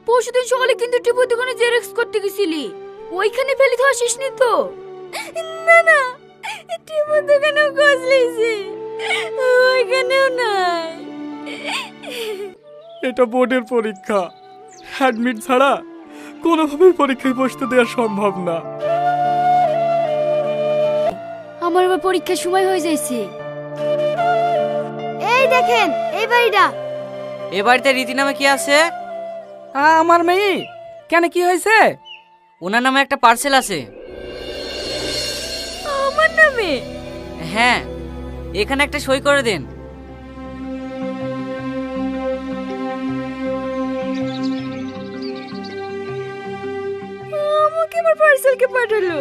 পরশুদিন সকালে কিন্তু টিপুর দোকানে জেরক্স করতে গেছিলি, ওইখানে ফেলে তো আসিসনি তো? না না, টিপুর দোকানেও খোঁজ লিয়েছি, ওইখানেও নাই। এটা বোর্ডের পরীক্ষা, অ্যাডমিট ছাড়া কোনোভাবেই পরীক্ষায় বসতে দেওয়া সম্ভব না। আমার আবার পরীক্ষার সময় হয়ে যাইছে। এই দেখেন এই বাড়িটা। এ বাড়িতে রীতি নামে কি আছে? আমার মেয়ে কেন, কি হয়েছে? ওনার নামে একটা পার্সেল আছে। আমার নামে? হ্যাঁ, এখানে একটা সই করে দেন। আমাকে আমার পার্সেল কে পাঠালো?